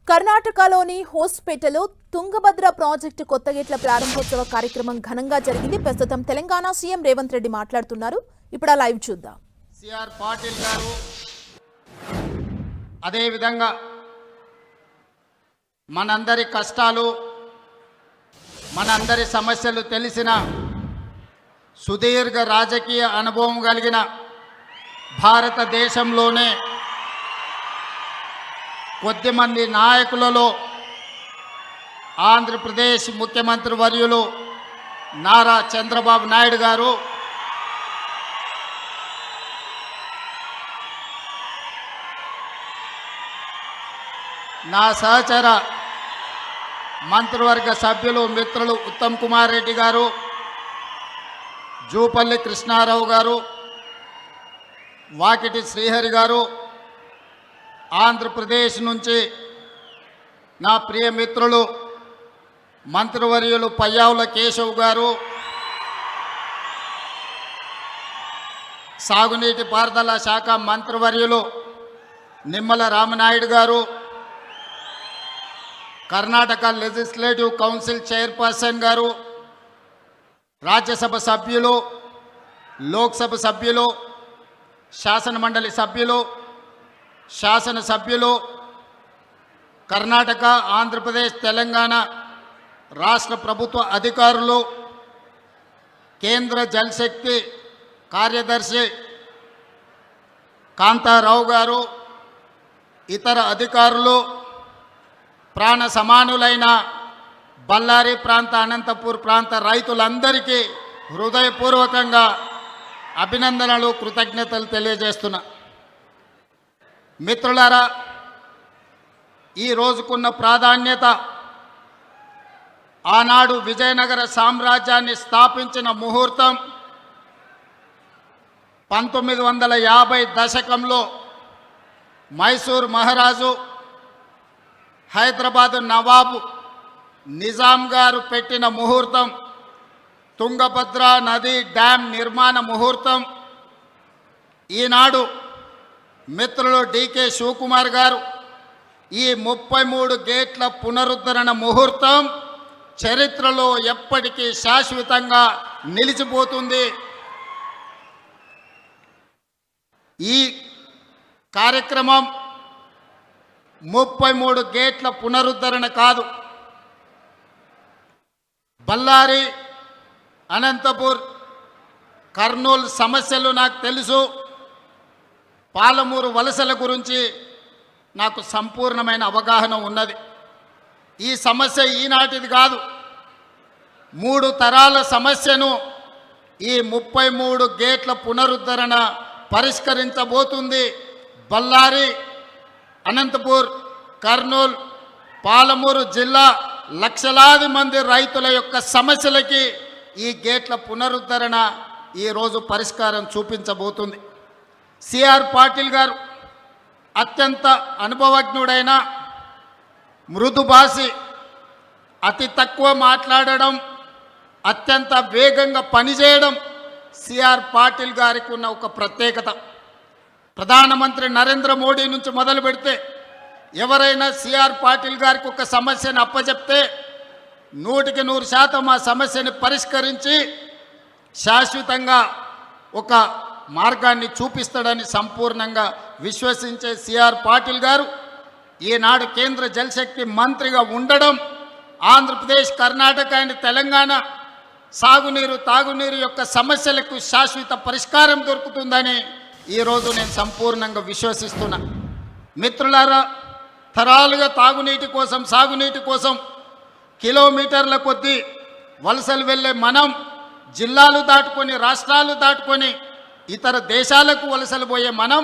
కర్ణాటకలోని హోస్పేటలో తుంగభద్ర ప్రాజెక్టు కొత్త గేట్ల ప్రారంభోత్సవ కార్యక్రమం ఘనంగా జరిగింది. ప్రస్తుతం తెలంగాణ సీఎం రేవంత్ రెడ్డి మాట్లాడుతున్నారు. ఇప్పుడు ఆ లైవ్ చూద్దాం. సిఆర్ పాటిల్ గారు అదే విధంగా మనందరి కష్టాలు మనందరి సమస్యలు తెలిసిన సుదీర్ఘ రాజకీయ అనుభవం కలిగిన భారతదేశంలోనే కొద్దిమంది నాయకులలో ఆంధ్రప్రదేశ్ ముఖ్యమంత్రి వర్యులు నారా చంద్రబాబు నాయుడు గారు నా సహచర మంత్రివర్గ సభ్యులు మిత్రులు ఉత్తమ్ కుమార్ రెడ్డి గారు, జూపల్లి కృష్ణారావు గారు, వాకిటి శ్రీహరి గారు, ఆంధ్రప్రదేశ్ నుంచి నా ప్రియ మిత్రులు మంత్రివర్యులు పయ్యావుల కేశవ్ గారు, సాగునీటి పారుదల శాఖ మంత్రివర్యులు నిమ్మల రామనాయుడు గారు, కర్ణాటక లెజిస్లేటివ్ కౌన్సిల్ చైర్పర్సన్ గారు, రాజ్యసభ సభ్యులు, లోక్సభ సభ్యులు, శాసనమండలి సభ్యులు, శాసనసభ్యులు, కర్ణాటక, ఆంధ్రప్రదేశ్, తెలంగాణ రాష్ట్ర ప్రభుత్వ అధికారులు, కేంద్ర జలశక్తి కార్యదర్శి కాంతారావు గారు, ఇతర అధికారులు, ప్రాణ సమానులైన బళ్ళారి ప్రాంత, అనంతపూర్ ప్రాంత రైతులందరికీ హృదయపూర్వకంగా అభినందనలు, కృతజ్ఞతలు తెలియజేస్తున్నా. మిత్రులారా, ఈ రోజుకున్న ప్రాధాన్యత ఆనాడు విజయనగర సామ్రాజ్యాన్ని స్థాపించిన ముహూర్తం 1950 దశకంలో మైసూర్ మహారాజు, హైదరాబాద్ నవాబు నిజాం గారు పెట్టిన ముహూర్తం, తుంగభద్ర నది డ్యామ్ నిర్మాణ ముహూర్తం. ఈనాడు మిత్రులు డికే శివకుమార్ గారు ఈ 33 గేట్ల పునరుద్ధరణ ముహూర్తం చరిత్రలో ఎప్పటికీ శాశ్వతంగా నిలిచిపోతుంది. ఈ కార్యక్రమం 33 గేట్ల పునరుద్ధరణ కాదు, బళ్ళారి, అనంతపూర్, కర్నూలు సమస్యలు నాకు తెలుసు, పాలమూరు వలసల గురించి నాకు సంపూర్ణమైన అవగాహన ఉన్నది. ఈ సమస్య ఈనాటిది కాదు, 3 తరాల సమస్యను ఈ 33 గేట్ల పునరుద్ధరణ పరిష్కరించబోతుంది. బళ్ళారి, అనంతపూర్, కర్నూలు, పాలమూరు జిల్లా లక్షలాది మంది రైతుల యొక్క సమస్యలకి ఈ గేట్ల పునరుద్ధరణ ఈరోజు పరిష్కారం చూపించబోతుంది. సిఆర్ పాటిల్ గారు అత్యంత అనుభవజ్ఞుడైన, మృదుభాషి, అతి తక్కువ మాట్లాడడం, అత్యంత వేగంగా పనిచేయడం సిఆర్ పాటిల్ గారికి ఉన్న ఒక ప్రత్యేకత. ప్రధానమంత్రి నరేంద్ర మోడీ నుంచి మొదలు పెడితే ఎవరైనా సిఆర్ పాటిల్ గారికి ఒక సమస్యను అప్పచెప్తే 100% ఆ సమస్యని పరిష్కరించి శాశ్వతంగా ఒక మార్గాన్ని చూపిస్తాడని సంపూర్ణంగా విశ్వసించే సిఆర్ పాటిల్ గారు ఈనాడు కేంద్ర జలశక్తి మంత్రిగా ఉండడం, ఆంధ్రప్రదేశ్, కర్ణాటక అండ్ తెలంగాణ సాగునీరు, తాగునీరు యొక్క సమస్యలకు శాశ్వత పరిష్కారం దొరుకుతుందని ఈరోజు నేను సంపూర్ణంగా విశ్వసిస్తున్నా. మిత్రులారా, తరాలుగా తాగునీటి కోసం, సాగునీటి కోసం కిలోమీటర్ల కొద్దీ వలసలు వెళ్ళే మనం జిల్లాలు దాటుకొని, రాష్ట్రాలు దాటుకొని ఇతర దేశాలకు వలసలు పోయే మనం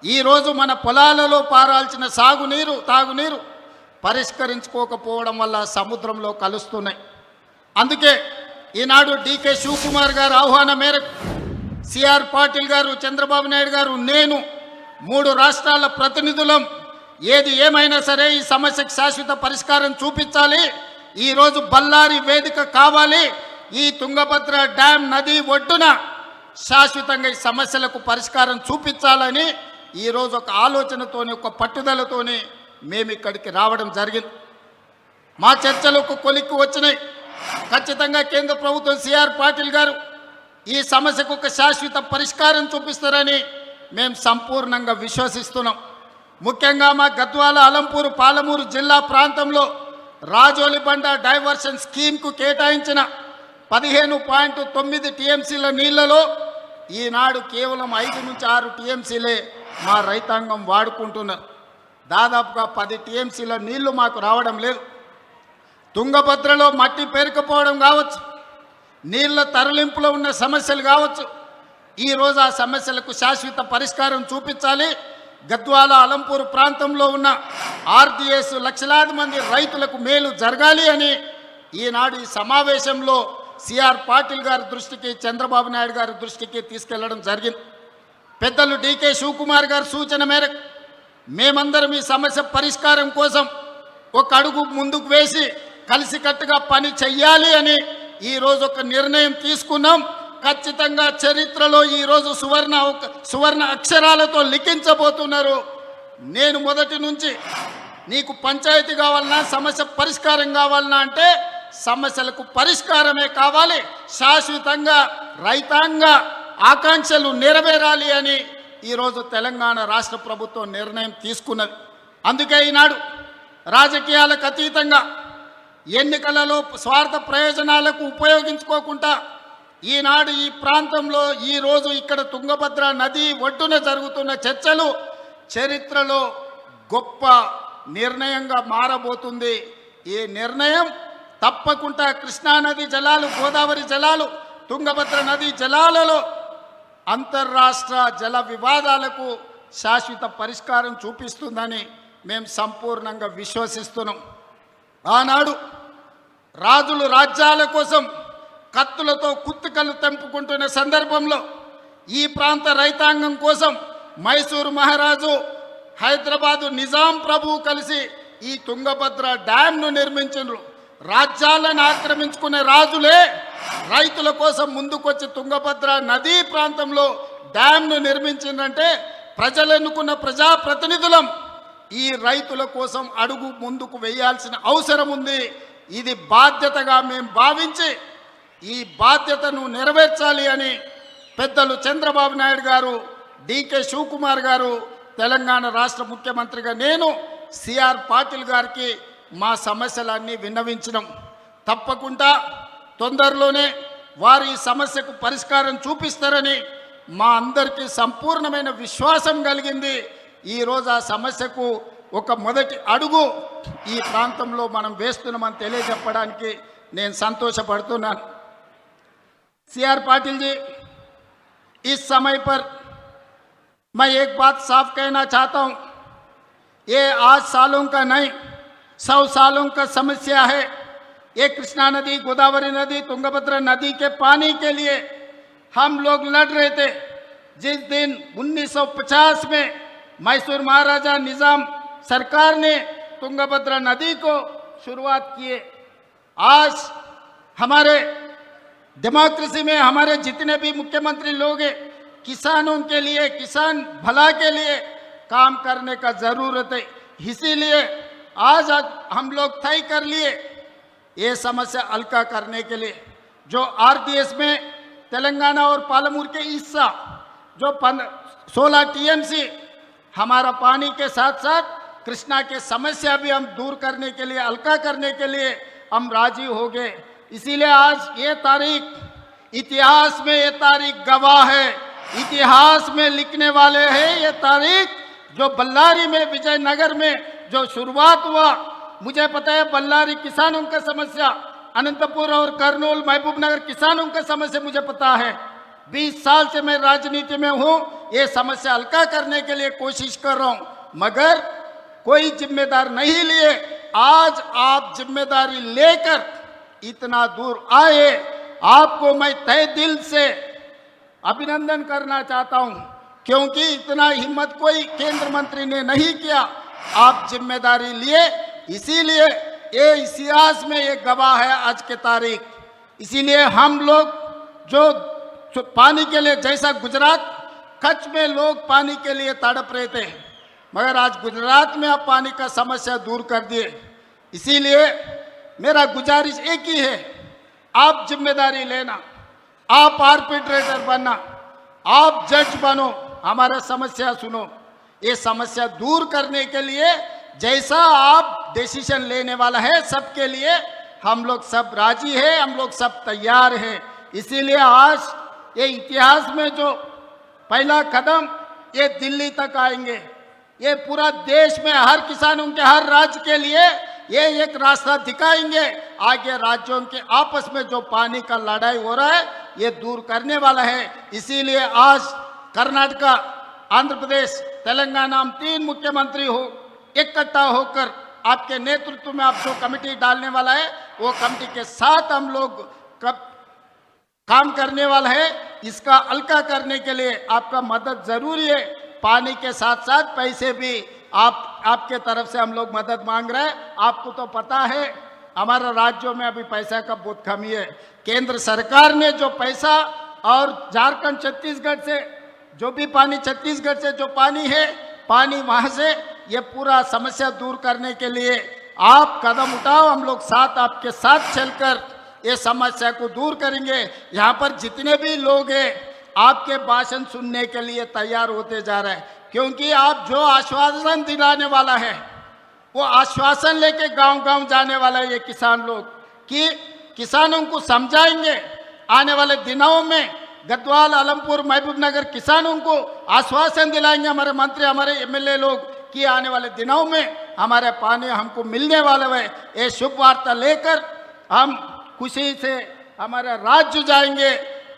ఈరోజు మన పొలాలలో పారాల్సిన సాగునీరు, తాగునీరు పరిష్కరించుకోకపోవడం వల్ల సముద్రంలో కలుస్తున్నాయి. అందుకే ఈనాడు డికే శివకుమార్ గారు ఆహ్వానం మేరకు సిఆర్ పాటిల్ గారు, చంద్రబాబు నాయుడు గారు, నేను 3 రాష్ట్రాల ప్రతినిధులం ఏది ఏమైనా సరే ఈ సమస్యకు శాశ్వత పరిష్కారం చూపించాలి. ఈరోజు బళ్ళారి వేదిక కావాలి, ఈ తుంగభద్ర డ్యామ్ నది ఒడ్డున శాశ్వతంగా ఈ సమస్యలకు పరిష్కారం చూపించాలని ఈరోజు ఒక ఆలోచనతోని, ఒక పట్టుదలతోని మేము ఇక్కడికి రావడం జరిగింది. మా చర్చలకు కొలిక్కి వచ్చినాయి. ఖచ్చితంగా కేంద్ర ప్రభుత్వం సిఆర్ పాటిల్ గారు ఈ సమస్యకు ఒక శాశ్వత పరిష్కారం చూపిస్తారని మేము సంపూర్ణంగా విశ్వసిస్తున్నాం. ముఖ్యంగా మా గద్వాల, అలంపూరు, పాలమూరు జిల్లా ప్రాంతంలో రాజోలిబండ డైవర్షన్ స్కీమ్కు కేటాయించిన 15.9 టీఎంసీల నీళ్లలో ఈనాడు కేవలం 5 నుంచి 6 టీఎంసీలే మా రైతాంగం వాడుకుంటున్నారు. దాదాపుగా 10 టీఎంసీల నీళ్లు మాకు రావడం లేదు. తుంగభద్రలో మట్టి పేరుకుపోవడం కావచ్చు, నీళ్ల తరలింపులో ఉన్న సమస్యలు కావచ్చు. ఈరోజు ఆ సమస్యలకు శాశ్వత పరిష్కారం చూపించాలి. గద్వాల, అలంపూరు ప్రాంతంలో ఉన్న ఆర్డీఎస్ లక్షలాది మంది రైతులకు మేలు జరగాలి అని ఈనాడు ఈ సమావేశంలో సిఆర్ పాటిల్ గారి దృష్టికి, చంద్రబాబు నాయుడు గారి దృష్టికి తీసుకెళ్లడం జరిగింది. పెద్దలు డీకే శివకుమార్ గారి సూచన మేరకు మేమందరం ఈ సమస్య పరిష్కారం కోసం ఒక అడుగు ముందుకు వేసి కలిసికట్టుగా పని చెయ్యాలి అని ఈరోజు ఒక నిర్ణయం తీసుకున్నాం. ఖచ్చితంగా చరిత్రలో ఈరోజు సువర్ణ అక్షరాలతో లిఖించబోతున్నారు. నేను మొదటి నుంచి నీకు పంచాయతీ కావాలన్నా, సమస్య పరిష్కారం కావాలన్నా అంటే సమస్యలకు పరిష్కారమే కావాలి, శాశ్వతంగా రైతాంగ ఆకాంక్షలు నెరవేరాలి అని ఈరోజు తెలంగాణ రాష్ట్ర ప్రభుత్వం నిర్ణయం తీసుకున్నది. అందుకే ఈనాడు రాజకీయాలకు అతీతంగా ఎన్నికలలో స్వార్థ ప్రయోజనాలకు ఉపయోగించుకోకుండా ఈనాడు ఈ ప్రాంతంలో ఈరోజు ఇక్కడ తుంగభద్ర నది ఒడ్డున జరుగుతున్న చర్చలు చరిత్రలో గొప్ప నిర్ణయంగా మారబోతుంది. ఈ నిర్ణయం తప్పకుండా కృష్ణానది జలాలు, గోదావరి జలాలు, తుంగభద్ర నది జలాలలో అంతర్రాష్ట్ర జల వివాదాలకు శాశ్వత పరిష్కారం చూపిస్తుందని మేము సంపూర్ణంగా విశ్వసిస్తున్నాం. ఆనాడు రాజులు రాజ్యాల కోసం కత్తులతో కుత్తుకలు తెంపుకుంటున్న సందర్భంలో ఈ ప్రాంత రైతాంగం కోసం మైసూరు మహారాజు, హైదరాబాదు నిజాం ప్రభువు కలిసి ఈ తుంగభద్ర డ్యాంను నిర్మించారు. రాజ్యాలను ఆక్రమించుకునే రాజులే రైతుల కోసం ముందుకొచ్చి తుంగభద్ర నదీ ప్రాంతంలో డ్యాంను నిర్మించిందంటే ప్రజలు ఎన్నుకున్న ప్రజాప్రతినిధులం ఈ రైతుల కోసం అడుగు ముందుకు వేయాల్సిన అవసరం ఉంది. ఇది బాధ్యతగా మేము భావించి ఈ బాధ్యతను నెరవేర్చాలి అని పెద్దలు చంద్రబాబు నాయుడు గారు, డీకే శివకుమార్ గారు, తెలంగాణ రాష్ట్ర ముఖ్యమంత్రిగా నేను సిఆర్ పాటిల్ గారికి మా సమస్యలన్నీ విన్నవించినాం. తప్పకుండా తొందరలోనే వారు ఈ సమస్యకు పరిష్కారం చూపిస్తారని మా అందరికీ సంపూర్ణమైన విశ్వాసం కలిగింది. ఈరోజు ఆ సమస్యకు ఒక మొదటి అడుగు ఈ ప్రాంతంలో మనం వేస్తున్నామని తెలియజెప్పడానికి నేను సంతోషపడుతున్నాను. सीआर पाटिल जी, इस समय पर मैं एक बात साफ कहना चाहता हूँ, ये आज सालों का नहीं 100 सालों का समस्या है। ये कृष्णा नदी, गोदावरी नदी, तुंगभद्रा नदी के पानी के लिए हम लोग लड़ रहे थे। जिस दिन 1950 में मैसूर महाराजा निज़ाम सरकार ने तुंगभद्रा नदी को शुरुआत किए, आज हमारे डेमोक्रेसी में हमारे जितने भी मुख्यमंत्री लोग हैं, किसानों के लिए, किसान भला के लिए काम करने का ज़रूरत है। इसीलिए आज हम लोग तय कर लिए ये समस्या हल्का करने के लिए जो आरडीएस में तेलंगाना और पालमूर के हिस्सा जो 16 टीएमसी हमारा पानी के साथ साथ कृष्णा के समस्या भी हम दूर करने के लिए, हल्का करने के लिए हम राजी हो गए। इसीलिए आज ये तारीख, इतिहास में ये तारीख गवाह है, इतिहास में लिखने वाले हैं ये तारीख। जो बल्लारी में, विजयनगर में जो शुरुआत हुआ, मुझे पता है बल्लारी किसानों का समस्या, अनंतपुर और कर्नूल, महबूबनगर किसानों का समस्या मुझे पता है। 20 साल से मैं राजनीति में हूँ, ये समस्या हल्का करने के लिए कोशिश कर रहा हूँ, मगर कोई जिम्मेदार नहीं लिए। आज आप जिम्मेदारी लेकर इतना दूर आए, आपको मैं तहे दिल से अभिनंदन करना चाहता हूं, क्योंकि इतना हिम्मत कोई केंद्र मंत्री ने नहीं किया। आप जिम्मेदारी लिए, इसीलिए ये इतिहास में ये गवाह है आज के तारीख। इसीलिए हम लोग जो पानी के लिए, जैसा गुजरात कच्छ में लोग पानी के लिए तड़प रहे थे, मगर आज गुजरात में आप पानी का समस्या दूर कर दिए। इसीलिए मेरा गुजारिश एक ही है, आप जिम्मेदारी लेना, आप आर्बिट्रेटर बनना, आप जज बनो, हमारा समस्या सुनो। ये समस्या दूर करने के लिए जैसा आप डिसीजन लेने वाला है, सबके लिए हम लोग सब राजी हैं, हम लोग सब तैयार हैं। इसीलिए आज ये इतिहास में जो पहला कदम ये दिल्ली तक आएंगे, ये पूरा देश में हर किसानों के हर राज्य के लिए ये एक रास्ता दिखाएंगे। आगे राज्यों के आपस में जो पानी का लड़ाई हो रहा है ये दूर करने वाला है। इसीलिए आज कर्नाटका, आंध्र प्रदेश, तेलंगाना, हम 3 मुख्यमंत्री हो इकट्ठा होकर आपके नेतृत्व में आप जो कमेटी डालने वाला है वो कमेटी के साथ हम लोग काम करने वाला है। इसका हल्का करने के लिए आपका मदद जरूरी है। पानी के साथ साथ पैसे भी आपके तरफ से हम लोग मदद मांग रहे हैं। आपको तो पता है हमारा राज्यों में अभी पैसा का बहुत कमी है। केंद्र सरकार ने जो पैसा और झारखंड, छत्तीसगढ़ से जो भी पानी, छत्तीसगढ़ से जो पानी है, पानी वहां से ये पूरा समस्या दूर करने के लिए आप कदम उठाओ। हम लोग साथ आपके साथ चलकर ये समस्या को दूर करेंगे। यहाँ पर जितने भी लोग हैं आपके भाषण सुनने के लिए तैयार होते जा रहे हैं, क्योंकि आप जो आश्वासन दिलाने वाला है वो आश्वासन लेके गांव-गांव जाने वाला है। ये किसान लोग कि किसानों को समझाएंगे, आने वाले दिनों में गढ़वाल, आलमपुर, महबूबनगर किसानों को आश्वासन दिलाएंगे हमारे मंत्री, हमारे एमएलए लोग कि आने वाले दिनों में हमारे पानी हमको मिलने वाला है। ये शुभ वार्ता लेकर हम खुशी से हमारे राज्य जाएंगे,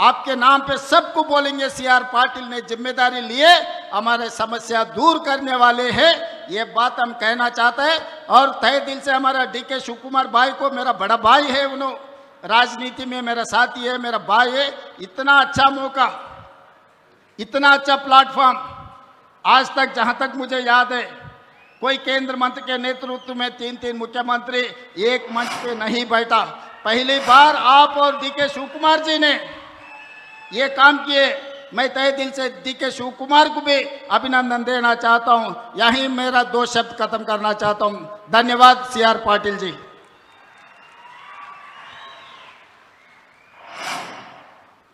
आपके नाम पे सबको बोलेंगे सीआर पाटिल ने जिम्मेदारी लिए, हमारे समस्या दूर करने वाले हैं। ये बात हम कहना चाहते हैं और तहे दिल से हमारा डीके शिव कुमार भाई को, मेरा बड़ा भाई है, उन्होंने राजनीति में मेरा साथी है, मेरा भाई है। इतना अच्छा मौका, इतना अच्छा प्लेटफॉर्म आज तक जहां तक मुझे याद है कोई केंद्र मंत्री के नेतृत्व में 3 मुख्यमंत्री एक मंच पे नहीं बैठा। पहली बार आप और डीके शिव कुमार जी ने ये काम किए। मैं तहे दिल से डीके शिव कुमार को भी अभिनंदन देना चाहता हूं। यहीं मेरा 2 शब्द खत्म करना चाहता हूं। धन्यवाद सीआर पाटिल जी।